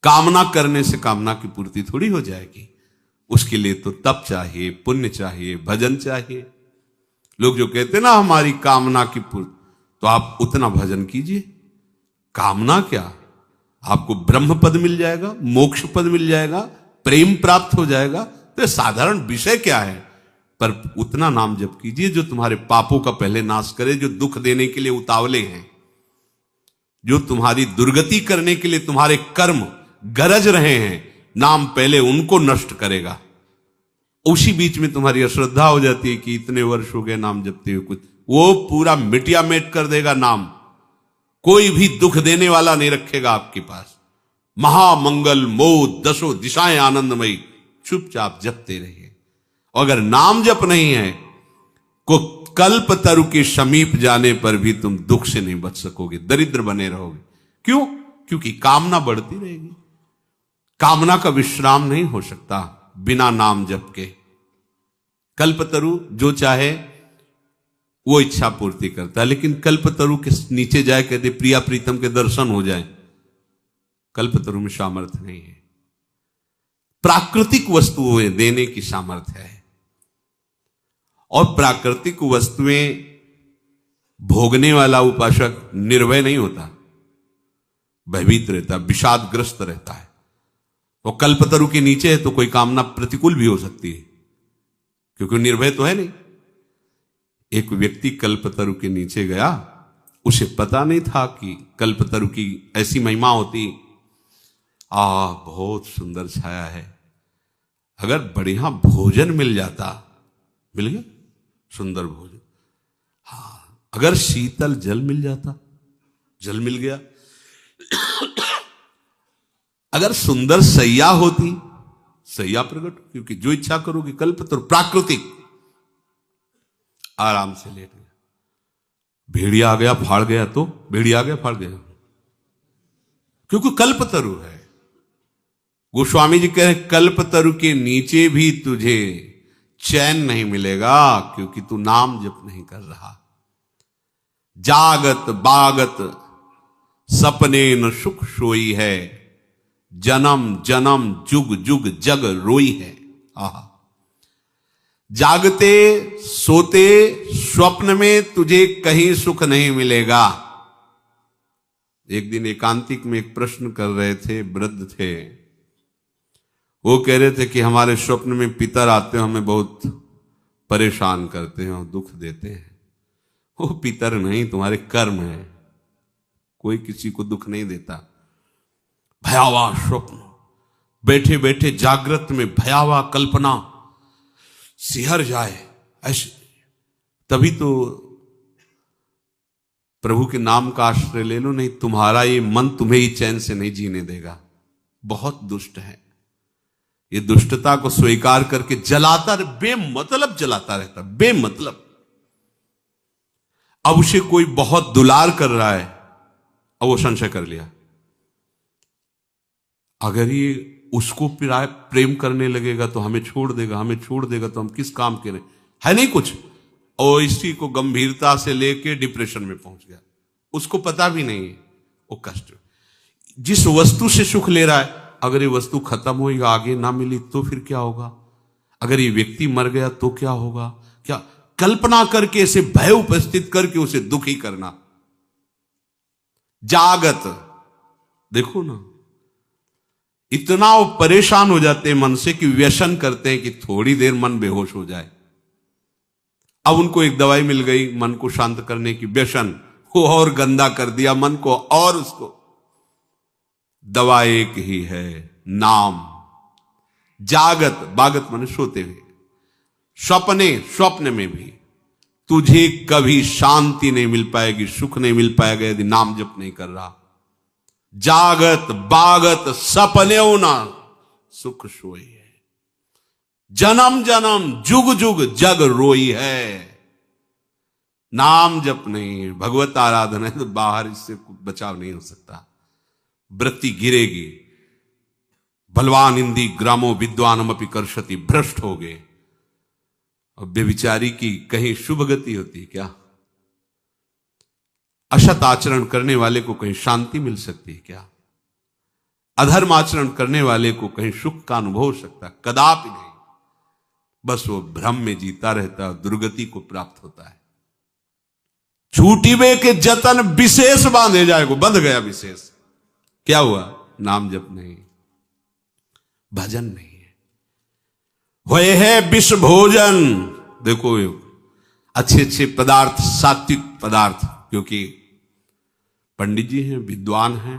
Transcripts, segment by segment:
कामना करने से कामना की पूर्ति थोड़ी हो जाएगी। उसके लिए तो तप चाहिए, पुण्य चाहिए, भजन चाहिए। लोग जो कहते हैं ना हमारी कामना की पूर्ति, तो आप उतना भजन कीजिए। कामना क्या, आपको ब्रह्म पद मिल जाएगा, मोक्ष पद मिल जाएगा, प्रेम प्राप्त हो जाएगा। तो साधारण विषय क्या है, पर उतना नाम जप कीजिए जो तुम्हारे पापों का पहले नाश करे, जो दुख देने के लिए उतावले हैं, जो तुम्हारी दुर्गति करने के लिए तुम्हारे कर्म गरज रहे हैं, नाम पहले उनको नष्ट करेगा। उसी बीच में तुम्हारी अश्रद्धा हो जाती है कि इतने वर्ष हो गए नाम जपते हुए, कुछ वो पूरा मिटिया मेट कर देगा नाम। कोई भी दुख देने वाला नहीं रखेगा आपके पास। महामंगल मोद दसों दिशाएं आनंदमयी, चुपचाप जपते रहिए। अगर नाम जप नहीं है, को कल्प तरु के समीप जाने पर भी तुम दुख से नहीं बच सकोगे, दरिद्र बने रहोगे। क्यों? क्योंकि कामना बढ़ती रहेगी। कामना का विश्राम नहीं हो सकता बिना नाम जप के। कल्पतरु जो चाहे वो इच्छा पूर्ति करता है, लेकिन कल्पतरु के नीचे जाए कहते प्रिया प्रीतम के दर्शन हो जाए, कल्पतरु में सामर्थ्य नहीं है। प्राकृतिक वस्तुएं देने की सामर्थ्य है, और प्राकृतिक वस्तुएं भोगने वाला उपासक निर्भय नहीं होता, भयभीत रहता, विषादग्रस्त रहता है। वो कल्पतरु के नीचे है तो कोई कामना प्रतिकूल भी हो सकती है, क्योंकि निर्भय तो है नहीं। एक व्यक्ति कल्पतरु के नीचे गया, उसे पता नहीं था कि कल्पतरु की ऐसी महिमा होती। बहुत सुंदर छाया है, अगर बढ़िया भोजन मिल जाता, मिल गया सुंदर भोजन, अगर शीतल जल मिल जाता, जल मिल गया, अगर सुंदर सैया होती, सैया प्रकट, क्योंकि जो इच्छा करोगे कल्पतरु प्राकृतिक, आराम से लेट गया। भेड़िया आ गया फाड़ गया, तो भेड़िया आ गया फाड़ गया, क्योंकि कल्पतरु है। गोस्वामी जी कह रहे कल्पतरु के नीचे भी तुझे चैन नहीं मिलेगा, क्योंकि तू नाम जप नहीं कर रहा। जागत बागत सपने न सुख सोई है, जन्म जन्म जुग जुग जग रोई है। आहा, जागते सोते स्वप्न में तुझे कहीं सुख नहीं मिलेगा। एक दिन एकांतिक में एक प्रश्न कर रहे थे, वृद्ध थे, वो कह रहे थे कि हमारे स्वप्न में पितर आते हैं, हमें बहुत परेशान करते हैं और दुख देते हैं। वो पितर नहीं, तुम्हारे कर्म है, कोई किसी को दुख नहीं देता। भयावह स्वप्न, बैठे बैठे जागृत में भयावह कल्पना सिहर जाए, ऐसे तभी तो प्रभु के नाम का आश्रय ले लो, नहीं तुम्हारा ये मन तुम्हें ही चैन से नहीं जीने देगा। बहुत दुष्ट है, ये दुष्टता को स्वीकार करके जलाता, बेमतलब जलाता रहता, बेमतलब। अब उसे कोई बहुत दुलार कर रहा है, अब वो संशय कर लिया, अगर ये उसको प्रेम करने लगेगा तो हमें छोड़ देगा, हमें छोड़ देगा तो हम किस काम के है नहीं कुछ। और इसी को गंभीरता से लेके डिप्रेशन में पहुंच गया, उसको पता भी नहीं है वो कष्ट। जिस वस्तु से सुख ले रहा है, अगर ये वस्तु खत्म हुई, आगे ना मिली तो फिर क्या होगा, अगर ये व्यक्ति मर गया तो क्या होगा, क्या कल्पना करके इसे भय उपस्थित करके उसे दुखी करना। जागत देखो ना, इतना वो परेशान हो जाते हैं मन से कि व्यसन करते हैं कि थोड़ी देर मन बेहोश हो जाए। अब उनको एक दवाई मिल गई मन को शांत करने की, व्यसन को और गंदा कर दिया मन को, और उसको दवा एक ही है, नाम। जागत बागत मन सोते हुए, स्वप्न में भी तुझे कभी शांति नहीं मिल पाएगी, सुख नहीं मिल पाएगा यदि नाम जप नहीं कर रहा। जागत बागत सपने ना सुख सोई है, जन्म जन्म जुग जुग जग रोई है। नाम जप नहीं, भगवत आराधना है, तो बाहर इससे बचाव नहीं हो सकता, वृत्ति गिरेगी। बलवान इंदी ग्रामो विद्वानमपि कर्षति, भ्रष्ट हो गए। और बेविचारी की कहीं शुभ गति होती क्या? असत आचरण करने वाले को कहीं शांति मिल सकती है क्या? अधर्म आचरण करने वाले को कहीं सुख का अनुभव हो सकता है? कदापि नहीं। बस वो भ्रम में जीता रहता है, दुर्गति को प्राप्त होता है। छूटिबे के जतन विशेष बांधे जाएगो, बंध गया विशेष। क्या हुआ? नाम जप नहीं, भजन नहीं है। होए है विष भोजन। देखो अच्छे अच्छे पदार्थ, सात्विक पदार्थ, क्योंकि पंडित जी हैं, विद्वान हैं,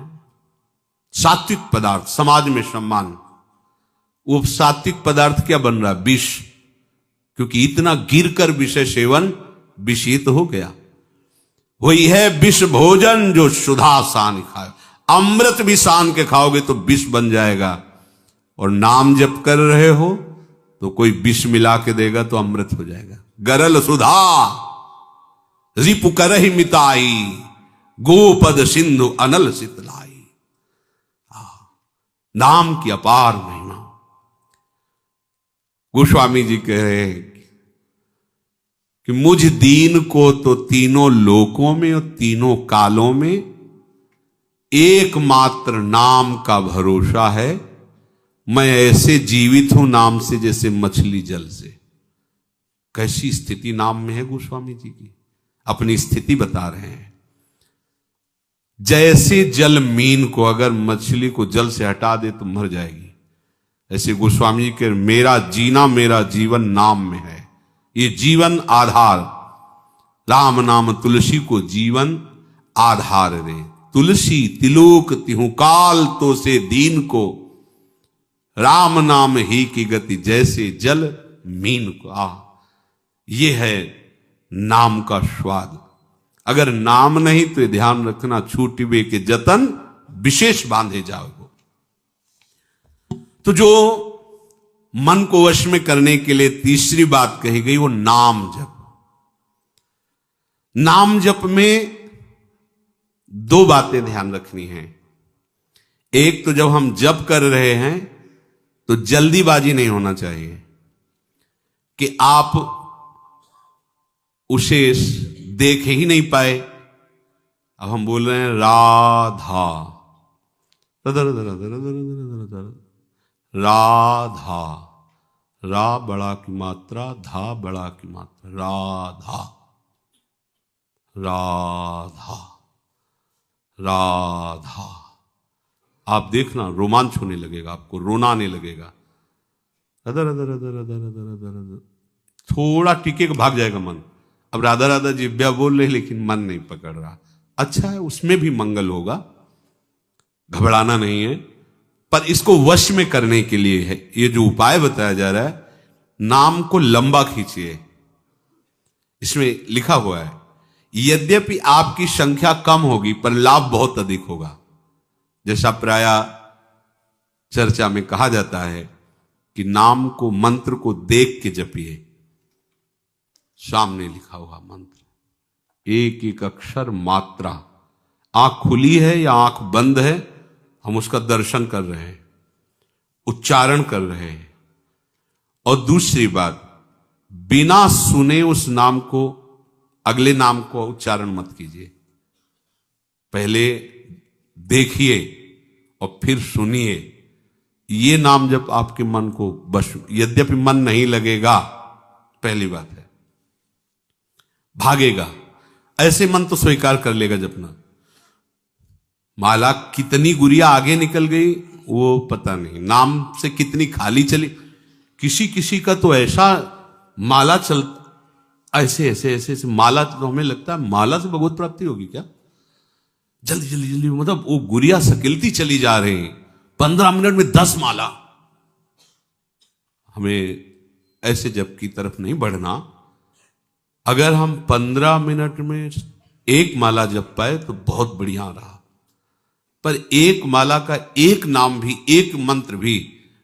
सात्विक पदार्थ समाज में सम्मान। वो सात्विक पदार्थ क्या बन रहा? विष, क्योंकि इतना गिरकर विषय सेवन विषित हो गया। वही है विष भोजन जो सुधा सान खाए। अमृत भी सान के खाओगे तो विष बन जाएगा। और नाम जप कर रहे हो तो कोई विष मिला के देगा तो अमृत हो जाएगा। गरल सुधा रिपु करहि मिताई, गोपद सिंधु अनल सितलाई। नाम की अपार महिमा। गोस्वामी जी कह रहे हैं कि मुझ दीन को तो तीनों लोकों में और तीनों कालों में एकमात्र नाम का भरोसा है। मैं ऐसे जीवित हूं नाम से जैसे मछली जल से। कैसी स्थिति नाम में है गोस्वामी जी की, अपनी स्थिति बता रहे हैं। जैसे जल मीन को अगर मछली को जल से हटा दे तो मर जाएगी, ऐसे गोस्वामी जी के मेरा जीना, मेरा जीवन नाम में है। ये जीवन आधार, राम नाम तुलसी को जीवन आधार रे। तुलसी तिलोक तिहु काल तो से दीन को, राम नाम ही की गति जैसे जल मीन को। ये है नाम का स्वाद। अगर नाम नहीं तो ये ध्यान रखना, छूटिबे के जतन विशेष बांधे जाओगे। तो जो मन को वश में करने के लिए तीसरी बात कही गई वो नाम जप। नाम जप में दो बातें ध्यान रखनी है। एक तो जब हम जप कर रहे हैं तो जल्दीबाजी नहीं होना चाहिए कि आप उसे देख ही नहीं पाए। अब हम बोल रहे हैं राधा, राधा, रा बड़ा की मात्रा, धा बड़ा की मात्रा, राधा, राधा, राधा। आप देखना रोमांच होने लगेगा, आपको रोना आने लगेगा। Other other other other other other other, थोड़ा टिके भाग जाएगा मन। अब राधा राधा जिब्या बोल रहे लेकिन मन नहीं पकड़ रहा। अच्छा है, उसमें भी मंगल होगा, घबराना नहीं है। पर इसको वश में करने के लिए है ये जो उपाय बताया जा रहा है। नाम को लंबा खींचिए। इसमें लिखा हुआ है यद्यपि आपकी संख्या कम होगी पर लाभ बहुत अधिक होगा। जैसा प्राय चर्चा में कहा जाता है कि नाम को, मंत्र को देख के जपिए। सामने लिखा हुआ मंत्र, एक एक अक्षर मात्रा, आंख खुली है या आंख बंद है, हम उसका दर्शन कर रहे हैं, उच्चारण कर रहे हैं। और दूसरी बात, बिना सुने उस नाम को, अगले नाम को उच्चारण मत कीजिए। पहले देखिए और फिर सुनिए। ये नाम जब आपके मन को बस, यद्यपि मन नहीं लगेगा, पहली बात है, भागेगा। ऐसे मन तो स्वीकार कर लेगा जपना। माला कितनी गुड़िया आगे निकल गई वो पता नहीं, नाम से कितनी खाली चली। किसी किसी का तो ऐसा माला चल, ऐसे ऐसे ऐसे ऐसे माला, तो हमें लगता है माला से भगवत प्राप्ति होगी क्या। जल्दी जल्दी जल्दी, मतलब वो गुड़िया सकिलती चली जा रही है, 15 मिनट में 10 माला। हमें ऐसे जप की तरफ नहीं बढ़ना। अगर हम 15 मिनट में एक माला जप पाए तो बहुत बढ़िया रहा। पर एक माला का एक नाम भी, एक मंत्र भी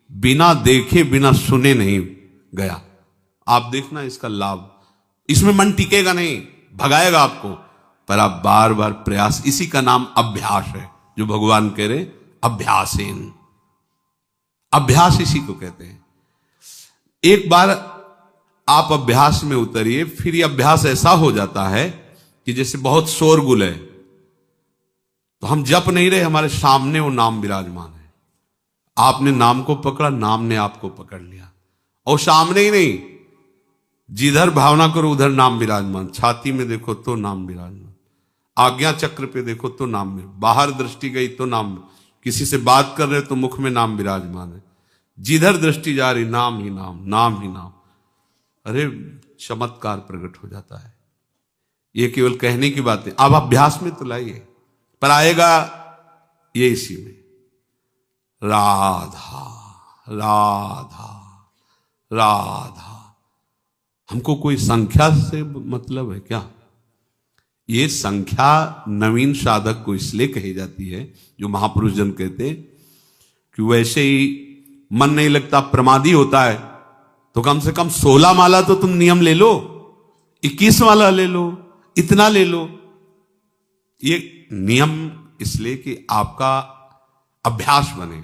बिना देखे बिना सुने नहीं गया। आप देखना इसका लाभ। इसमें मन टिकेगा नहीं, भगाएगा आपको, पर आप बार बार प्रयास। इसी का नाम अभ्यास है, जो भगवान कह रहे अभ्यासेन। अभ्यास इसी को कहते हैं। एक बार आप अभ्यास में उतरिए, फिर ये अभ्यास ऐसा हो जाता है कि जैसे बहुत शोरगुल है तो हम जप नहीं रहे, हमारे सामने वो नाम विराजमान है। आपने नाम को पकड़ा, नाम ने आपको पकड़ लिया। और सामने ही नहीं, जिधर भावना करो उधर नाम विराजमान। छाती में देखो तो नाम विराजमान, आज्ञा चक्र पे देखो तो नाम में, बाहर दृष्टि गई तो नाम, किसी से बात कर रहे तो मुख में नाम विराजमान है। जिधर दृष्टि जा रही नाम ही नाम, नाम ही नाम। अरे चमत्कार प्रकट हो जाता है। ये केवल कहने की बात है, अब अभ्यास में तो लाइए, पर आएगा ये इसी में। राधा राधा राधा। हमको कोई संख्या से मतलब है क्या? ये संख्या नवीन साधक को इसलिए कही जाती है, जो महापुरुष जन कहते हैं कि वैसे ही मन नहीं लगता, प्रमादी होता है, तो कम से कम 16 माला तो तुम नियम ले लो, 21 माला ले लो, इतना ले लो। ये नियम इसलिए कि आपका अभ्यास बने।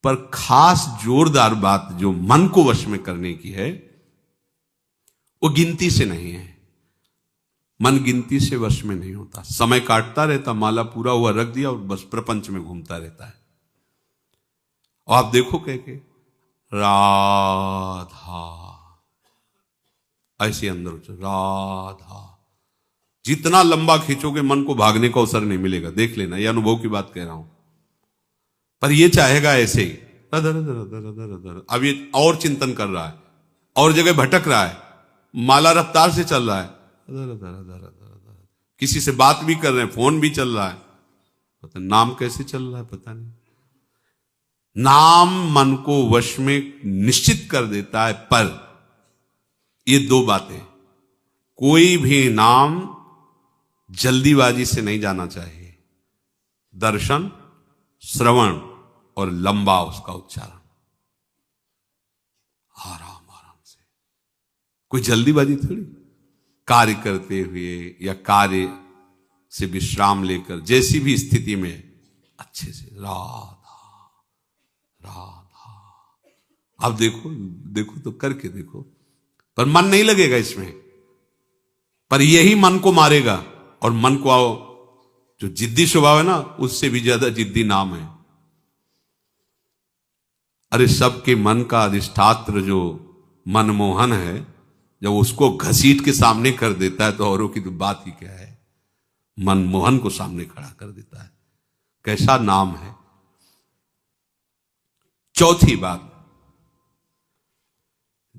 पर खास जोरदार बात जो मन को वश में करने की है, वो गिनती से नहीं है। मन गिनती से वश में नहीं होता। समय काटता रहता, माला पूरा हुआ रख दिया और बस प्रपंच में घूमता रहता है। और आप देखो कह के राधा, ऐसे अंदर राधा, जितना लंबा खींचोगे मन को भागने का अवसर नहीं मिलेगा। देख लेना, ये अनुभव की बात कह रहा हूं। पर ये चाहेगा ऐसे ही रधर रधर रधर रधर रधर। अब ये और चिंतन कर रहा है, और जगह भटक रहा है, माला रफ्तार से चल रहा है, किसी से बात भी कर रहे हैं, फोन भी चल रहा है, पता नाम कैसे चल रहा है पता नहीं। नाम मन को वश में निश्चित कर देता है। पर ये दो बातें, कोई भी नाम जल्दीबाजी से नहीं जाना चाहिए। दर्शन, श्रवण और लंबा उसका उच्चारण, आराम आराम से, कोई जल्दीबाजी थोड़ी। कार्य करते हुए या कार्य से विश्राम लेकर, जैसी भी स्थिति में अच्छे से राधा राधा। अब देखो देखो तो करके देखो, पर मन नहीं लगेगा इसमें। पर यही मन को मारेगा। और मन को आओ, जो जिद्दी स्वभाव है ना, उससे भी ज्यादा जिद्दी नाम है। अरे सबके मन का अधिष्ठात्र जो मनमोहन है, जब उसको घसीट के सामने कर देता है तो औरों की तो बात ही क्या है। मनमोहन को सामने खड़ा कर देता है। कैसा नाम है। चौथी बात,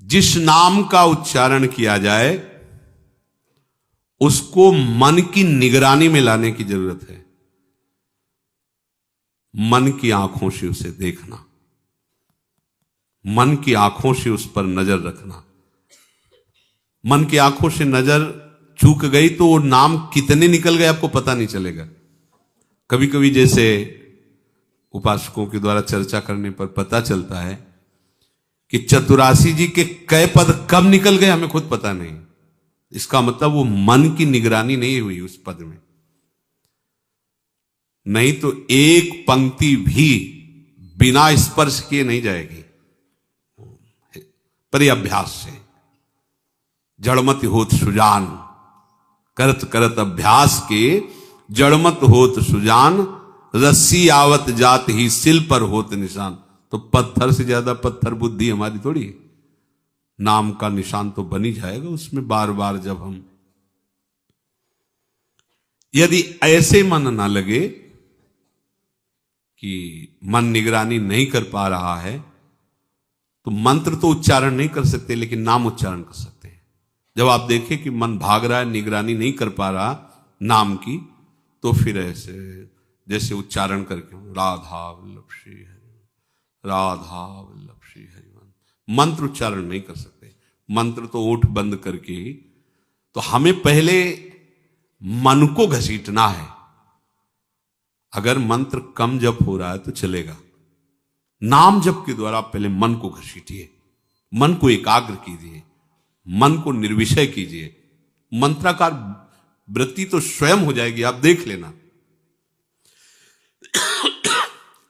जिस नाम का उच्चारण किया जाए उसको मन की निगरानी में लाने की जरूरत है। मन की आंखों से उसे देखना, मन की आंखों से उस पर नजर रखना। मन की आंखों से नजर चूक गई तो वो नाम कितने निकल गए आपको पता नहीं चलेगा। कभी कभी जैसे उपासकों के द्वारा चर्चा करने पर पता चलता है कि चतुरासी जी के कई पद कब निकल गए हमें खुद पता नहीं। इसका मतलब वो मन की निगरानी नहीं हुई उस पद में। नहीं तो एक पंक्ति भी बिना स्पर्श किए नहीं जाएगी। पर यह अभ्यास से जड़मत होत सुजान, करत करत अभ्यास के जड़मत होत सुजान, रस्सी आवत जात ही सिल पर होत निशान। तो पत्थर से ज्यादा पत्थर बुद्धि हमारी थोड़ी है। नाम का निशान तो बन ही जाएगा उसमें बार बार। जब हम यदि ऐसे मन ना लगे कि मन निगरानी नहीं कर पा रहा है, तो मंत्र तो उच्चारण नहीं कर सकते लेकिन नाम उच्चारण कर सकते हैं। जब आप देखें कि मन भाग रहा है, निगरानी नहीं कर पा रहा नाम की, तो फिर ऐसे जैसे उच्चारण करके राधा वल्लभ श्री हरि, राधा वल्लभ श्री हरि। मंत्र उच्चारण नहीं कर सकते, मंत्र तो ओठ बंद करके ही। तो हमें पहले मन को घसीटना है। अगर मंत्र कम जप हो रहा है तो चलेगा, नाम जप के द्वारा पहले मन को घसीटिए, मन को एकाग्र कीजिए, मन को निर्विषय कीजिए। मंत्राकार वृत्ति तो स्वयं हो जाएगी, आप देख लेना।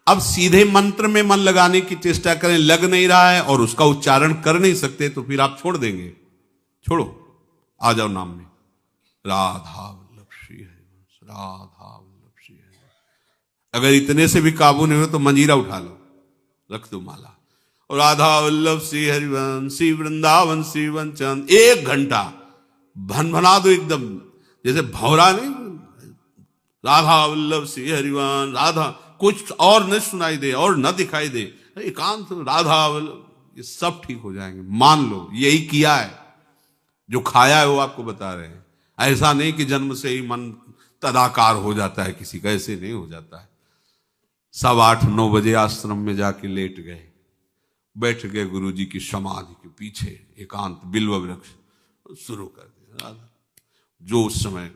अब सीधे मंत्र में मन लगाने की चेष्टा करें, लग नहीं रहा है और उसका उच्चारण कर नहीं सकते, तो फिर आप छोड़ देंगे। छोड़ो, आ जाओ नाम में। राधा वल्लभ श्री हरि, राधा वल्लभ श्री हरि। अगर इतने से भी काबू नहीं हो तो मंजीरा उठा लो, रख दो माला। और राधा वल्लभ श्री हरिवंश श्री वृंदावन श्री वंचन 1 घंटा भनभना दो एकदम, जैसे भौरा नहीं, राधा वल्लभ श्री हरिवंश राधा, कुछ और न सुनाई दे और न दिखाई दे, एकांत राधा वल्लभ, ये सब ठीक हो जाएंगे। मान लो यही किया है, जो खाया है वो आपको बता रहे हैं। ऐसा नहीं कि जन्म से ही मन तदाकार हो जाता है किसी का, ऐसे नहीं हो जाता है। सब 8-9 बजे आश्रम में जाके लेट गए, बैठ गए गुरु जी की समाधि के पीछे एकांत बिल्व वृक्ष, शुरू कर दिया। जो उस समय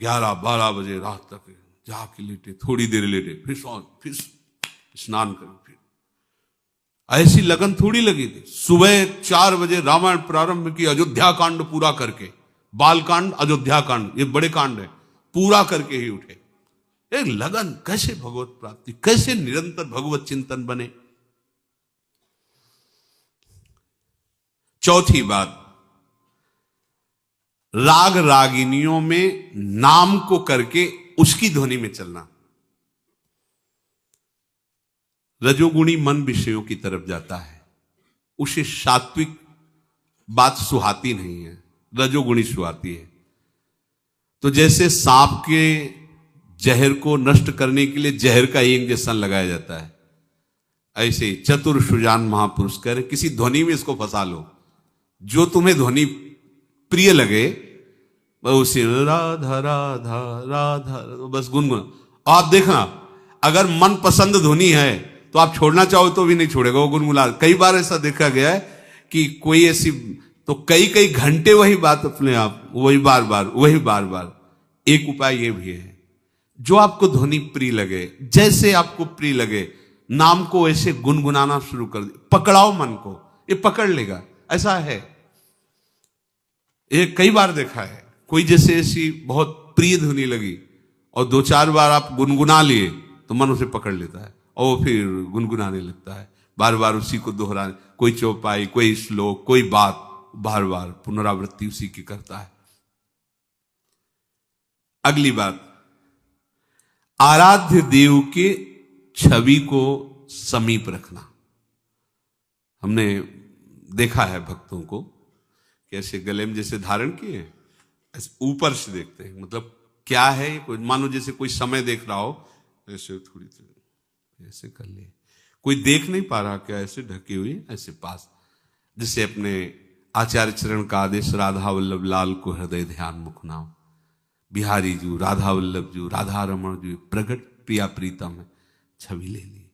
11-12 बजे रात तक जाके लेटे, थोड़ी देर लेटे, फिर स्नान करें, फिर ऐसी लगन थोड़ी लगी थी। सुबह 4 बजे रामायण प्रारंभ की, अयोध्या कांड पूरा करके, बाल कांड अयोध्या कांड ये बड़े कांड है, पूरा करके ही उठे। एक लगन, कैसे भगवत प्राप्ति, कैसे निरंतर भगवत चिंतन बने। चौथी बात, राग रागिनियों में नाम को करके उसकी ध्वनि में चलना। रजोगुणी मन विषयों की तरफ जाता है, उसे सात्विक बात सुहाती नहीं है, रजोगुणी सुहाती है। तो जैसे सांप के जहर को नष्ट करने के लिए जहर का इंजेक्शन लगाया जाता है, ऐसे चतुर सुजान महापुरुष कह रहे किसी ध्वनि में इसको फंसा लो, जो तुम्हें ध्वनि प्रिय लगे उसी राधा राधा राधा बस गुनगुना। आप देखना, अगर मन पसंद ध्वनि है तो आप छोड़ना चाहो तो भी नहीं छोड़ेगा, वो गुनगुना। कई बार ऐसा देखा गया है कि कोई ऐसी, तो कई घंटे वही बात अपने आप, वही बार बार। एक उपाय ये भी है, जो आपको ध्वनि प्रिय लगे, जैसे आपको प्रिय लगे, नाम को ऐसे गुनगुनाना शुरू कर दे, पकड़ाओ मन को, ये पकड़ लेगा। ऐसा है, ये कई बार देखा है। कोई जैसे ऐसी बहुत प्रिय ध्वनि लगी और 2-4 बार आप गुनगुना लिए तो मन उसे पकड़ लेता है और वो फिर गुनगुनाने लगता है, बार बार उसी को दोहराने, कोई चौपाई, कोई श्लोक, कोई बात, बार बार पुनरावृत्ति उसी की करता है। अगली बात, आराध्य देव के छवि को समीप रखना। हमने देखा है भक्तों को कैसे गले में जैसे धारण किए, ऐसे ऊपर से देखते हैं, मतलब क्या है, कोई मानो जैसे कोई समय देख रहा हो, ऐसे थोड़ी ऐसे कर लिए, कोई देख नहीं पा रहा क्या, ऐसे ढकी हुई, ऐसे पास, जैसे अपने आचार्य चरण का आदेश, राधा वल्लभ लाल को हृदय ध्यान मुख नाम, बिहारी जी, राधा वल्लभ जी, राधा रमण जी, प्रगट प्रिया प्रीतम है, छवि ले ली,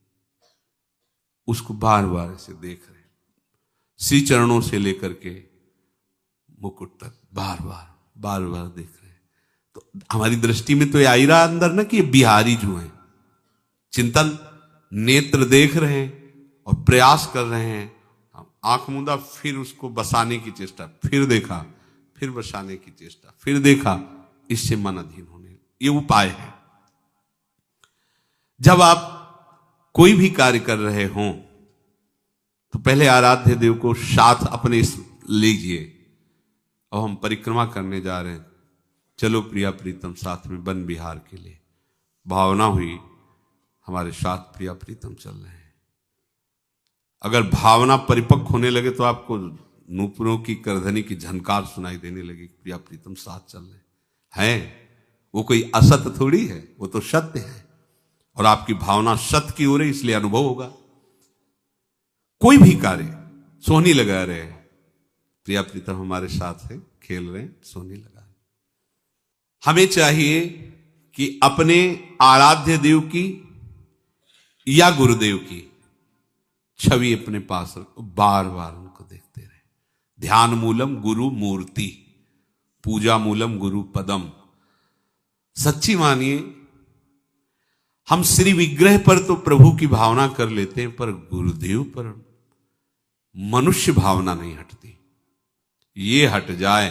उसको बार बार ऐसे देख रहे, श्री चरणों से लेकर के मुकुट तक बार बार देख रहे हैं। तो हमारी दृष्टि में तो ये आई रहा अंदर ना कि ये बिहारी जो है, चिंतन, नेत्र देख रहे हैं और प्रयास कर रहे हैं, आंख मूंदा, फिर उसको बसाने की चेष्टा, फिर देखा, फिर बसाने की चेष्टा, फिर देखा, इससे मन अधीन होने, ये उपाय है। जब आप कोई भी कार्य कर रहे हों तो पहले आराध्य देव को साथ अपने लीजिए। और हम परिक्रमा करने जा रहे हैं, चलो प्रिया प्रीतम साथ में वन विहार के लिए, भावना हुई हमारे साथ प्रिया प्रीतम चल रहे हैं। अगर भावना परिपक्व होने लगे तो आपको नूपुरों की करधनी की झनकार सुनाई देने लगी, प्रिया प्रीतम साथ चल रहे हैं। वो कोई असत्य थोड़ी है, वो तो सत्य है, और आपकी भावना सत्य की हो रही, इसलिए अनुभव होगा। कोई भी कार्य, सोहनी लगा रहे हैं, प्रिया प्रीतम हमारे साथ है, खेल रहे हैं, सोहनी लगा रहे। हमें चाहिए कि अपने आराध्य देव की या गुरुदेव की छवि अपने पास रखो, बार बार उनको देखते रहे। ध्यान मूलम गुरु मूर्ति, पूजा मूलम गुरु पदम। सच्ची मानिए, हम श्री विग्रह पर तो प्रभु की भावना कर लेते हैं, पर गुरुदेव पर मनुष्य भावना नहीं हटती। ये हट जाए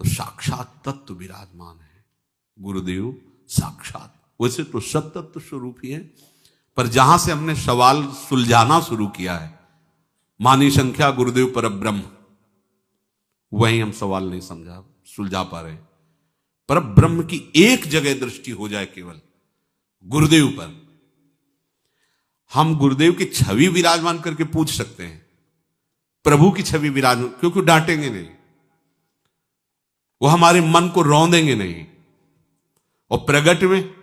तो साक्षात तत्व विराजमान है। गुरुदेव साक्षात, वैसे तो सब तत्व स्वरूप ही है, पर जहां से हमने सवाल सुलझाना शुरू किया है, मानी संख्या गुरुदेव पर ब्रह्म, वहीं हम सवाल नहीं सुलझा पा रहे। पर ब्रह्म की एक जगह दृष्टि हो जाए केवल गुरुदेव पर, हम गुरुदेव की छवि विराजमान करके पूछ सकते हैं, प्रभु की छवि विराजमान, क्योंकि डांटेंगे नहीं, वो हमारे मन को रौंदेंगे नहीं। और प्रगट में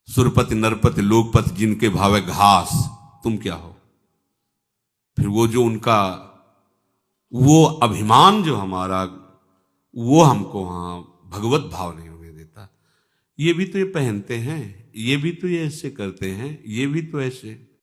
सुरपति नरपति लोकपति जिनके भावे घास, तुम क्या हो। फिर वो जो उनका वो अभिमान जो हमारा, वो हमको वहां भगवत भाव नहीं होने देता। ये भी तो ये पहनते हैं, ये भी तो ये ऐसे करते हैं, ये भी तो ऐसे।